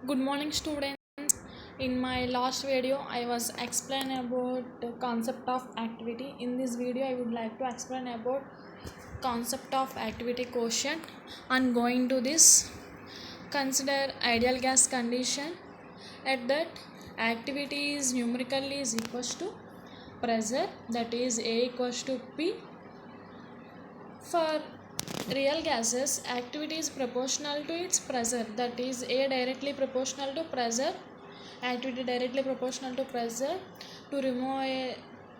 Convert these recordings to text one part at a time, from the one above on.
Good morning, students. In my last video I was explaining about the concept of activity. In this video I would like to explain about concept of activity quotient. And going to this, consider ideal gas condition. At that, activity is numerically is equals to pressure, that is A equals to P. For real gases, activity is proportional to its pressure, that is A directly proportional to pressure, activity directly proportional to pressure. To remove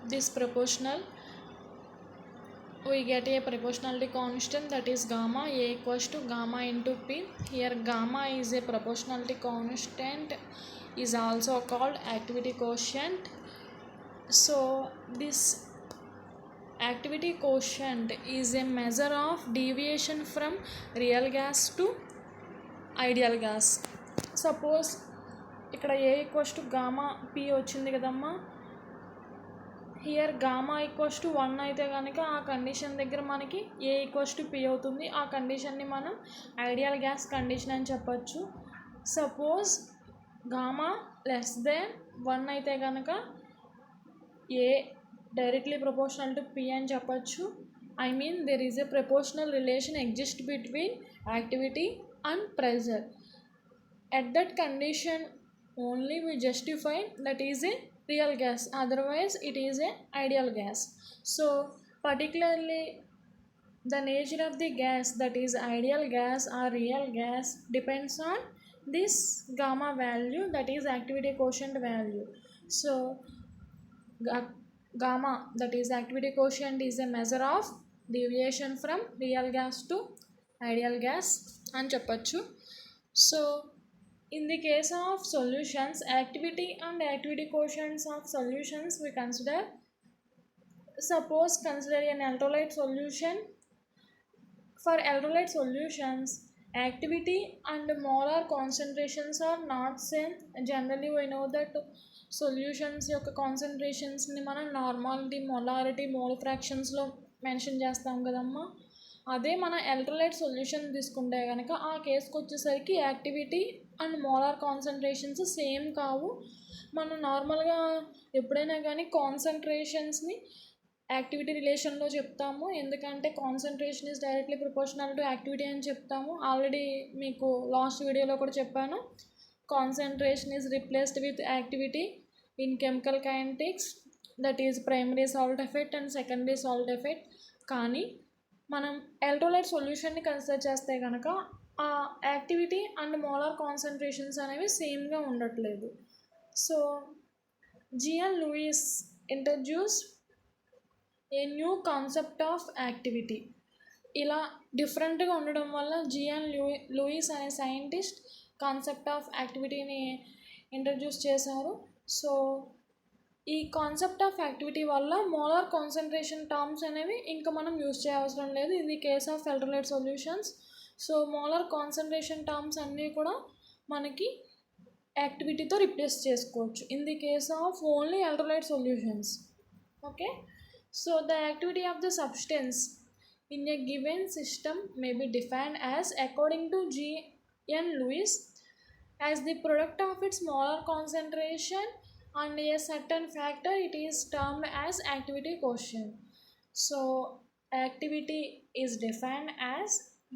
this proportional, we get a proportionality constant, that is gamma. A equals to gamma into P. Here gamma is a proportionality constant, is also called activity quotient. So this activity quotient is a measure of deviation from real gas to ideal gas. Suppose ఇక్కడ ఏ equals to gamma P వచ్చింది కదమ్మా. Here gamma equals to 1 అయితే కనుక ఆ condition దగ్గర మనకి ఏ equals to P అవుతుంది. ఆ కండిషన్ని మనం ఐడియల్ గ్యాస్ కండిషన్ అని చెప్పచ్చు. సపోజ్ గామా లెస్ దెన్ 1 అయితే కనుక ఏ directly proportional to P అని చెప్పచ్చు. I mean there is a proportional relation exists between activity and pressure. At that condition only we justify that is a real gas, otherwise it is a ideal gas. So particularly the nature of the gas, that is ideal gas or real gas, depends on this gamma value, that is activity quotient value. So gamma, that is activity quotient, is a measure of deviation from real gas to ideal gas అని చెప్పచ్చు. So in the case of solutions, activity and activity quotients of solutions we consider. Suppose consider an electrolyte solution. For electrolyte solutions, activity and molar concentrations are not same. Generally we know that solutions యొక్క కాన్సన్ట్రేషన్స్ని మనం normality, molarity, mole ఫ్రాక్షన్స్లో mention చేస్తాం కదమ్మా. అదే మన electrolyte solution తీసుకుంటే కనుక ఆ కేసుకి వచ్చేసరికి activity and molar concentrations same కావు. మనం నార్మల్గా ఎప్పుడైనా కానీ కాన్సన్ట్రేషన్స్ని యాక్టివిటీ రిలేషన్లో చెప్తాము, ఎందుకంటే concentration is directly proportional to activity అని చెప్తాము. ఆల్రెడీ మీకు లాస్ట్ వీడియోలో కూడా చెప్పాను, concentration is replaced with activity in chemical kinetics, that is primary salt effect and secondary salt effect. కానీ మనం ఎలక్ట్రోలైట్ సొల్యూషన్ని కన్సిడర్ చేస్తే కనుక ఆ యాక్టివిటీ అండ్ మోలార్ కాన్సన్ట్రేషన్స్ అనేవి సేమ్గా ఉండట్లేదు. So G N Lewis introduce a new concept of activity. ఇలా డిఫరెంట్గా ఉండడం వల్ల జిఎన్ లూయిస్ అనే సైంటిస్ట్ కాన్సెప్ట్ ఆఫ్ యాక్టివిటీని ఇంట్రడ్యూస్ చేశారు. సో ఈ కాన్సెప్ట్ ఆఫ్ యాక్టివిటీ వల్ల మోలార్ కాన్సన్ట్రేషన్ టర్మ్స్ అనేవి ఇంకా మనం యూజ్ చేయవసరం లేదు in the case of electrolyte solutions. So molar concentration terms అన్నీ కూడా మనకి యాక్టివిటీతో రిప్లేస్ చేసుకోవచ్చు in the case of only electrolyte solutions. Okay, so the activity of the substance in a given system may be defined as, according to G.N. Lewis, as the product of its molar concentration and a certain factor. It is termed as activity quotient. So activity is defined as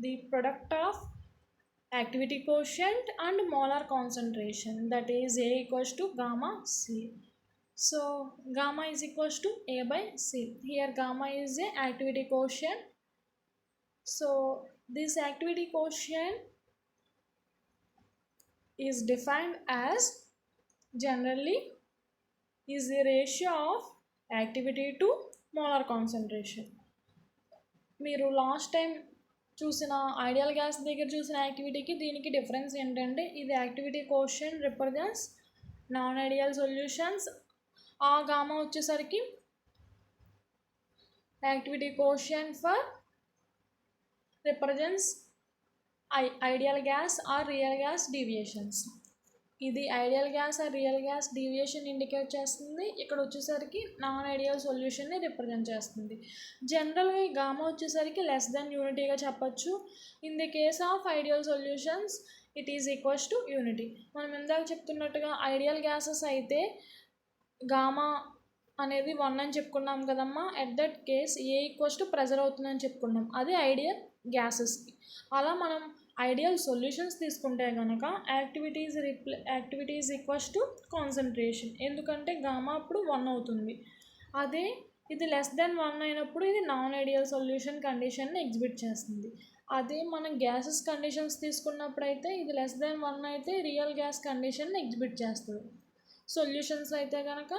the product of activity quotient and molar concentration, that is A equals to gamma C. So gamma is equals to A by C. Here gamma is a activity quotient. So this activity quotient is defined as, generally, is the ratio of activity to molar concentration. మీరు last time చూసిన ideal gas దగ్గర చూసిన యాక్టివిటీకి దీనికి difference ఏంటంటే, ఇది activity coefficient represents non ideal solutions. ఆ gamma వచ్చేసరికి activity coefficient for represents ideal gas or real gas deviations. ఇది ideal gas or real gas deviation indicate చేస్తుంది. ఇక్కడ వచ్చేసరికి నాన్ ఐడియల్ సొల్యూషన్ని రిప్రజెంట్ చేస్తుంది. జనరల్గా ఈ గామా వచ్చేసరికి లెస్ దెన్ యూనిటీగా చెప్పచ్చు. In the case of ideal solutions it is equals to unity. మనం ఇందాక చెప్తున్నట్టుగా ఐడియల్ గ్యాసెస్ అయితే గామా అనేది 1 అని చెప్పుకున్నాం కదమ్మా. At that case A equals to pressure అవుతుందని చెప్పుకున్నాం. అది ఐడియల్ గ్యాసెస్కి. అలా మనం ఐడియల్ సొల్యూషన్స్ తీసుకుంటే కనుక యాక్టివిటీస్ ఈక్వల్స్ టు కాన్సన్ట్రేషన్, ఎందుకంటే గామా అప్పుడు 1 అవుతుంది. అదే ఇది లెస్ దెన్ 1 అయినప్పుడు ఇది నాన్ ఐడియల్ సొల్యూషన్ కండిషన్ని ఎగ్జిబిట్ చేస్తుంది. అదే మనం గ్యాసెస్ కండిషన్స్ తీసుకున్నప్పుడు అయితే ఇది లెస్ దెన్ 1 అయితే రియల్ గ్యాస్ కండిషన్ని ఎగ్జిబిట్ చేస్తుంది. సొల్యూషన్స్ అయితే కనుక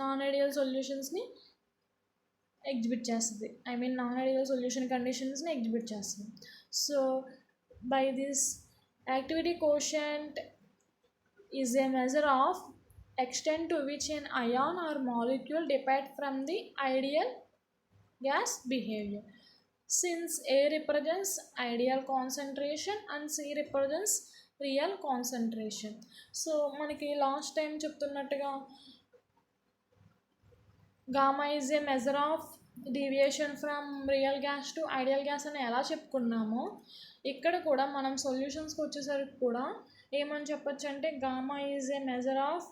నాన్ ఐడియల్ సొల్యూషన్స్ని ఎగ్జిబిట్ చేస్తుంది. నాన్ ఐడియల్ సొల్యూషన్ కండిషన్స్ని ఎగ్జిబిట్ చేస్తుంది. So by this activity quotient is a measure of extent to which an ion or molecule depart from the ideal gas behavior. Since A represents ideal concentration and C represents real concentration. So మనకి last time చెప్తున్నట్టుగా gamma is a measure of deviation from real gas to ideal gas అని ఎలా చెప్పుకున్నామో, ఇక్కడ కూడా మనం సొల్యూషన్స్కి వచ్చేసరికి కూడా ఏమని చెప్పొచ్చు అంటే gamma is a measure of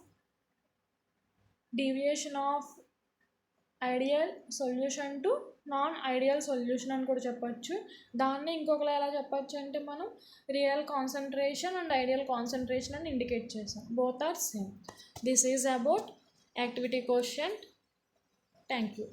deviation of ideal solution to non ideal solution అని కూడా చెప్పచ్చు. దాన్ని ఇంకొకలా ఎలా చెప్పచ్చు అంటే మనం real concentration and ideal concentration అని ఇండికేట్ చేసాం. Both are same. This is about activity coefficient. Thank you.